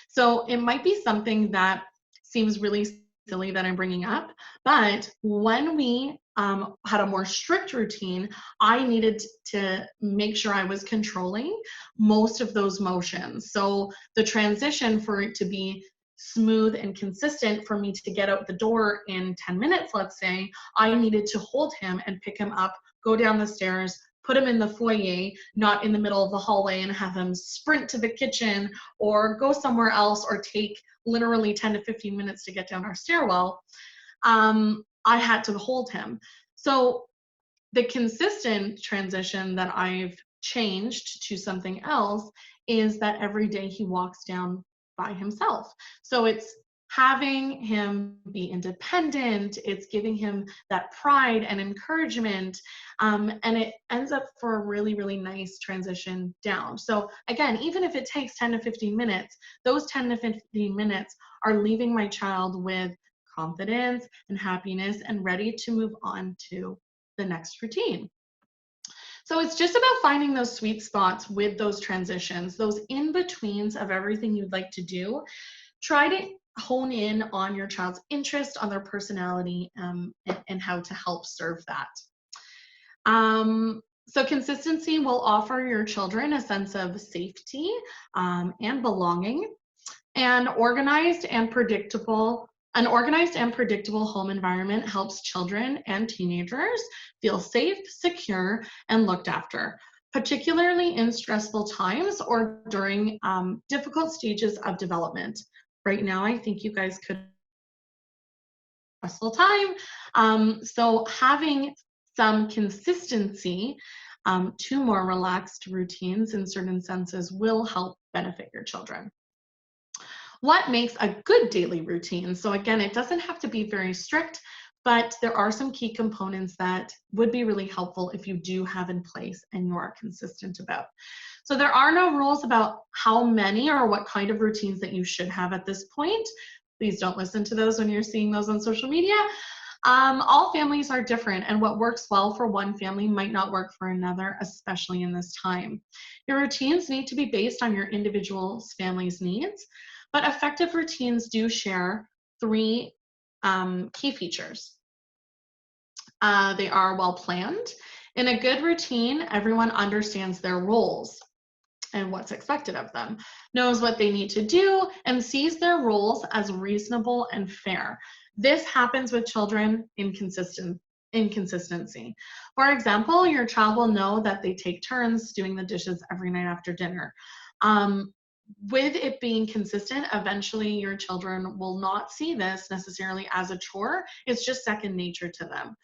So it might be something that seems really silly that I'm bringing up, but when we had a more strict routine, I needed to make sure I was controlling most of those motions. So the transition, for it to be smooth and consistent, for me to get out the door in 10 minutes, let's say, I needed to hold him and pick him up, go down the stairs, put him in the foyer, not in the middle of the hallway and have him sprint to the kitchen or go somewhere else or take literally 10 to 15 minutes to get down our stairwell. I had to hold him. So the consistent transition that I've changed to something else is that every day he walks down by himself. So it's having him be independent, it's giving him that pride and encouragement, and it ends up for a really, really nice transition down. So again, even if it takes 10 to 15 minutes, those 10 to 15 minutes are leaving my child with confidence and happiness and ready to move on to the next routine. So it's just about finding those sweet spots with those transitions, those in-betweens of everything you'd like to do. Try to hone in on your child's interest, on their personality, and how to help serve that. So consistency will offer your children a sense of safety and belonging, and an organized and predictable home environment helps children and teenagers feel safe, secure, and looked after, particularly in stressful times or during difficult stages of development. Right now, I think you guys could stressful time. So having some consistency to more relaxed routines in certain senses will help benefit your children. What makes a good daily routine? So again, it doesn't have to be very strict, but there are some key components that would be really helpful if you do have in place and you are consistent about. So there are no rules about how many or what kind of routines that you should have at this point. Please don't listen to those when you're seeing those on social media. All families are different, and what works well for one family might not work for another, especially in this time. Your routines need to be based on your individual family's needs, but effective routines do share three key features. They are well planned. In a good routine, everyone understands their roles and what's expected of them, knows what they need to do, and sees their roles as reasonable and fair. This happens with children in inconsistency. For example, your child will know that they take turns doing the dishes every night after dinner. With it being consistent, eventually your children will not see this necessarily as a chore. It's just second nature to them.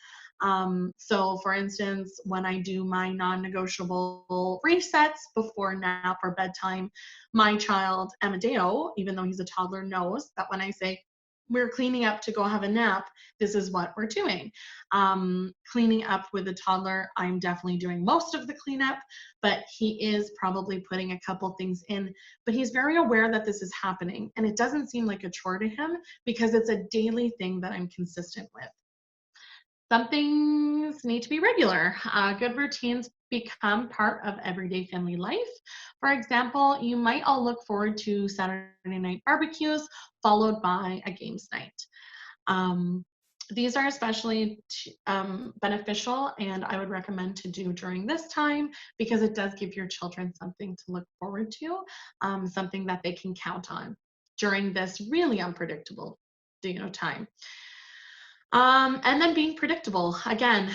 So for instance, when I do my non-negotiable resets before nap or bedtime, my child, Amadeo, even though he's a toddler, knows that when I say, we're cleaning up to go have a nap, this is what we're doing. Cleaning up with a toddler, I'm definitely doing most of the cleanup, but he is probably putting a couple things in, but he's very aware that this is happening, and it doesn't seem like a chore to him because it's a daily thing that I'm consistent with. Some things need to be regular. Good routines become part of everyday family life. For example, you might all look forward to Saturday night barbecues followed by a games night. These are especially beneficial, and I would recommend to do during this time because it does give your children something to look forward to, something that they can count on during this really unpredictable, time. And then being predictable, again,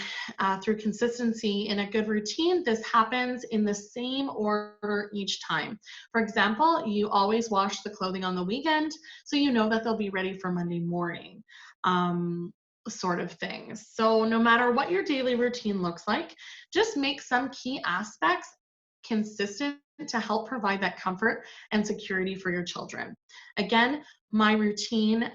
through consistency in a good routine, this happens in the same order each time. For example, you always wash the clothing on the weekend, so you know that they'll be ready for Monday morning, sort of things. So no matter what your daily routine looks like, just make some key aspects consistent to help provide that comfort and security for your children. Again, my routine,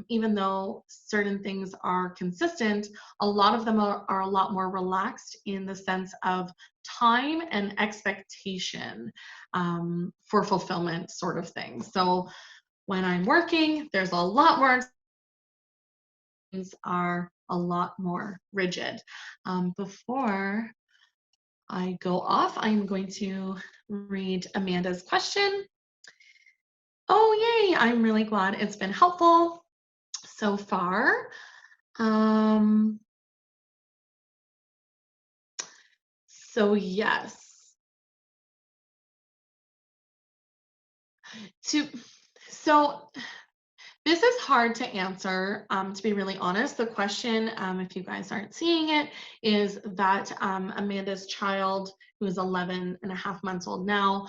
even though certain things are consistent, a lot of them are a lot more relaxed in the sense of time and expectation for fulfillment sort of thing. So when I'm working, there's a lot more, things are a lot more rigid. Before I go off, I'm going to read Amanda's question. Oh, yay, I'm really glad it's been helpful so far. So yes. So this is hard to answer, to be really honest. The question, if you guys aren't seeing it, is that Amanda's child, who is 11 and a half months old now,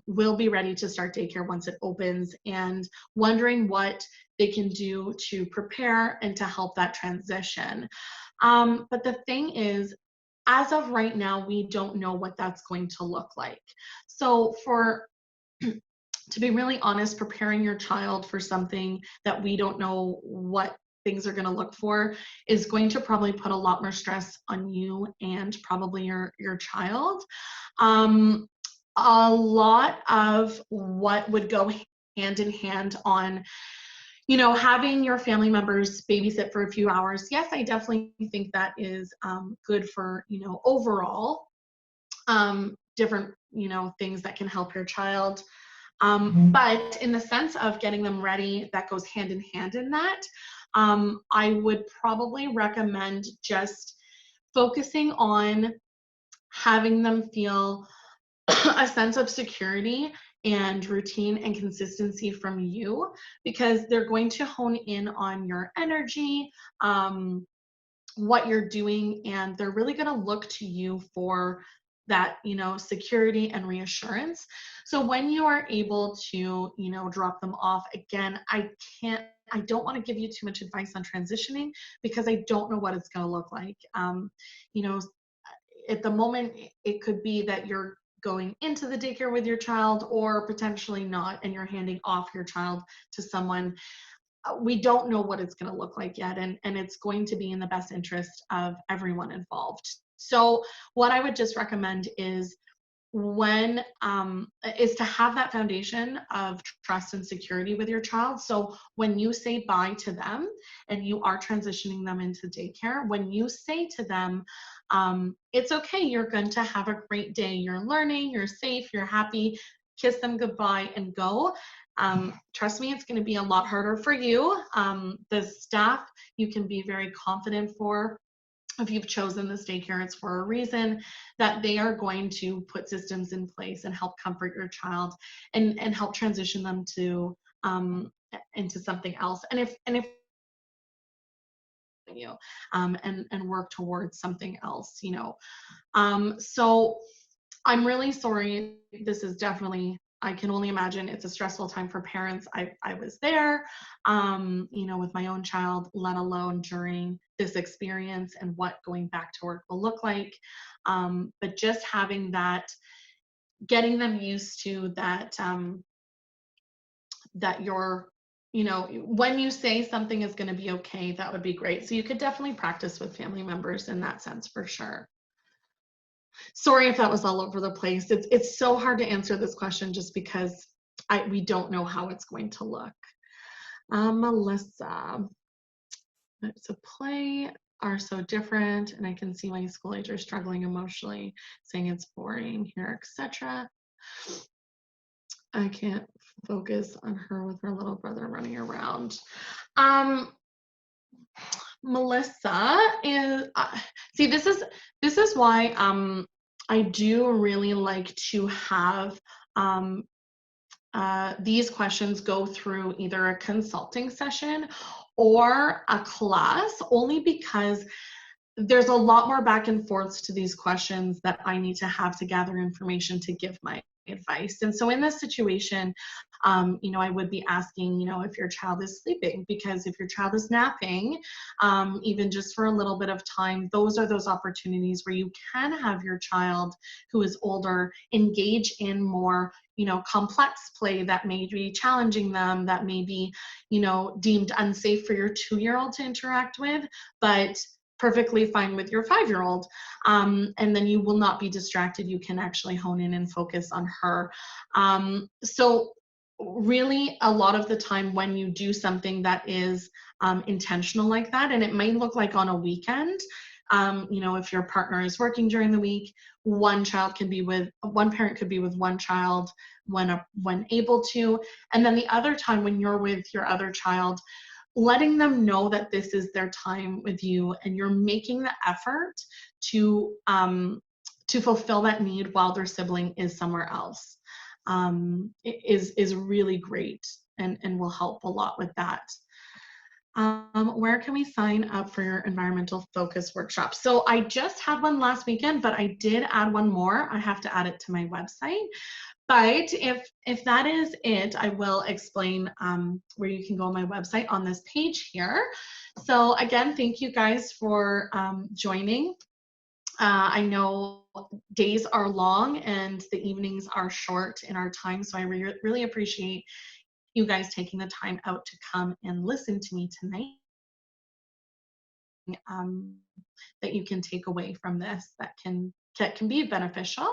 will be ready to start daycare once it opens, and wondering what they can do to prepare and to help that transition. But the thing is, as of right now, we don't know what that's going to look like. So to be really honest, preparing your child for something that we don't know what things are going to look for is going to probably put a lot more stress on you and probably your child. A lot of what would go hand in hand on, having your family members babysit for a few hours. Yes, I definitely think that is good for, overall. different, things that can help your child. But in the sense of getting them ready, that goes hand in hand in that. I would probably recommend just focusing on having them feel a sense of security and routine and consistency from you, because they're going to hone in on your energy, what you're doing, and they're really going to look to you for that, security and reassurance. So when you are able to, drop them off, again, I don't want to give you too much advice on transitioning because I don't know what it's going to look like. You know, at the moment, it could be that you're going into the daycare with your child, or potentially not, and you're handing off your child to someone. We don't know what it's going to look like yet, and it's going to be in the best interest of everyone involved. So what I would just recommend is is to have that foundation of trust and security with your child. So when you say bye to them and you are transitioning them into daycare, when you say to them, it's okay, you're going to have a great day, you're learning, you're safe, you're happy, kiss them goodbye and go. Trust me, it's going to be a lot harder for you. The staff you can be very confident for. If you've chosen this daycare, it's for a reason, that they are going to put systems in place and help comfort your child and help transition them to into something else. And if you and work towards something else, so I'm really sorry. This is definitely, I can only imagine it's a stressful time for parents. I was there, with my own child, let alone during this experience and what going back to work will look like. But just having that, getting them used to that, that you're, when you say something is going to be okay, that would be great. So you could definitely practice with family members in that sense for sure. Sorry if that was all over the place. It's so hard to answer this question just because we don't know how it's going to look. Melissa, it's a play are so different, and I can see my school age are struggling emotionally, saying it's boring here, etc. I can't focus on her with her little brother running around. Melissa is see, this is why I do really like to have these questions go through either a consulting session or a class, only because there's a lot more back and forths to these questions that I need to have to gather information to give my advice. And so in this situation, I would be asking, if your child is sleeping, because if your child is napping, even just for a little bit of time, those are those opportunities where you can have your child who is older engage in more, complex play that may be challenging them, that may be, deemed unsafe for your 2-year-old to interact with, but perfectly fine with your 5-year-old. And then you will not be distracted. You can actually hone in and focus on her. So really, a lot of the time when you do something that is intentional like that, and it may look like on a weekend, if your partner is working during the week, one parent could be with one child when able to, and then the other time when you're with your other child, letting them know that this is their time with you and you're making the effort to fulfill that need while their sibling is somewhere else, is really great and will help a lot with that. Where can we sign up for your environmental focus workshop? So I just had one last weekend, but I did add one more. I have to add it to my website. But if that is it, I will explain where you can go on my website on this page here. So again, thank you guys for joining. I know days are long and the evenings are short in our time, so I really appreciate you guys taking the time out to come and listen to me tonight. That you can take away from this that can be beneficial.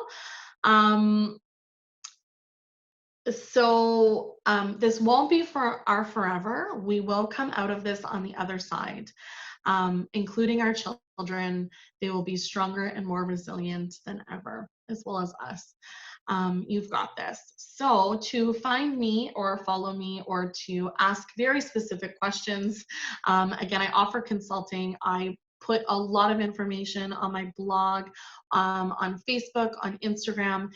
So this won't be for our forever. We will come out of this on the other side, including our children. They will be stronger and more resilient than ever. as well as us. You've got this. So to find me or follow me or to ask very specific questions, again, I offer consulting. I put a lot of information on my blog, on Facebook, on Instagram.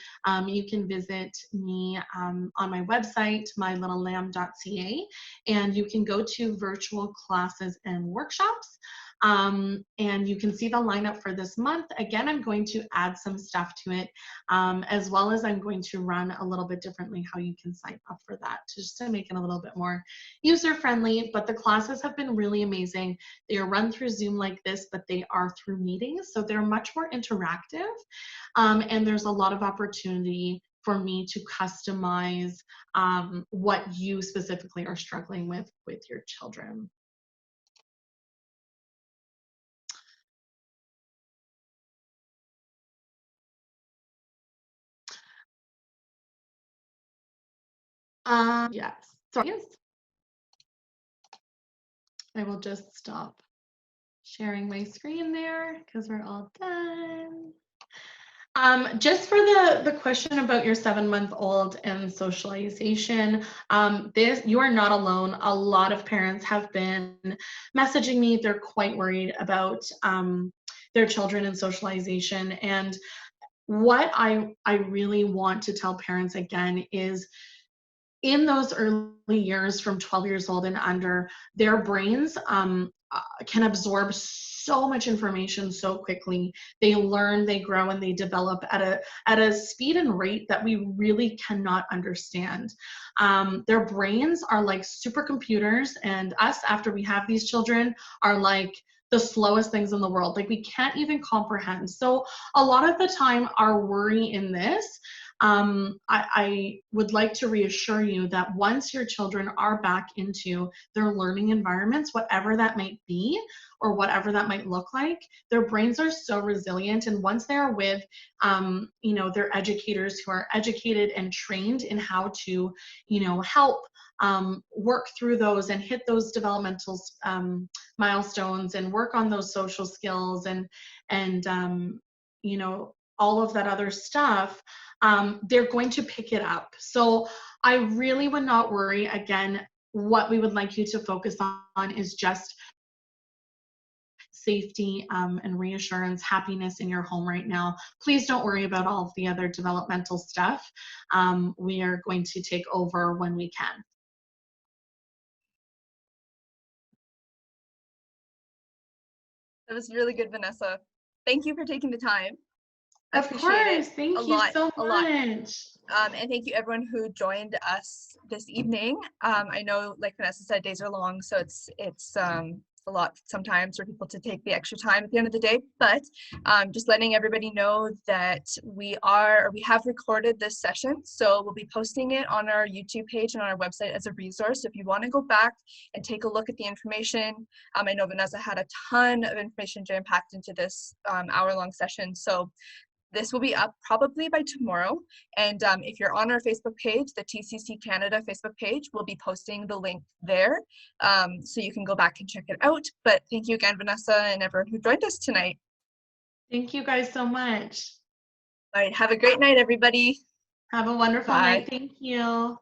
You can visit me on my website, mylittle.lamb.ca, and you can go to virtual classes and workshops. And you can see the lineup for this month. Again, I'm going to add some stuff to it, as well as I'm going to run a little bit differently how you can sign up for that, just to make it a little bit more user-friendly. But the classes have been really amazing. They are run through Zoom like this, but they are through meetings, so they're much more interactive, and there's a lot of opportunity for me to customize what you specifically are struggling with your children. Yes. Sorry. I will just stop sharing my screen there because we're all done. Just for the question about your 7-month-old and socialization, you are not alone. A lot of parents have been messaging me. They're quite worried about their children and socialization. And what I really want to tell parents again is, in those early years from 12 years old and under, their brains can absorb so much information so quickly. They learn, they grow, and they develop at a speed and rate that we really cannot understand. Their brains are like supercomputers, and us, after we have these children, are like the slowest things in the world. Like, we can't even comprehend. So a lot of the time, our worry in this, I would like to reassure you that once your children are back into their learning environments, whatever that might be or whatever that might look like, their brains are so resilient. And once they're with, their educators who are educated and trained in how to, help work through those and hit those developmental milestones and work on those social skills and all of that other stuff, they're going to pick it up. So I really would not worry. Again, what we would like you to focus on is just safety and reassurance, happiness in your home right now. Please don't worry about all of the other developmental stuff. We are going to take over when we can. That was really good, Vanessa. Thank you for taking the time. I Of course. Thank you so much. And thank you everyone who joined us this evening. I know, like Vanessa said, days are long, so it's a lot sometimes for people to take the extra time at the end of the day, but just letting everybody know that we have recorded this session, so we'll be posting it on our YouTube page and on our website as a resource. So if you want to go back and take a look at the information, I know Vanessa had a ton of information jam-packed into this hour-long session, so this will be up probably by tomorrow. And if you're on our Facebook page, the TCC Canada Facebook page, we'll be posting the link there. So you can go back and check it out. But thank you again, Vanessa, and everyone who joined us tonight. Thank you guys so much. All right, have a great night, everybody. Have a wonderful night. Thank you.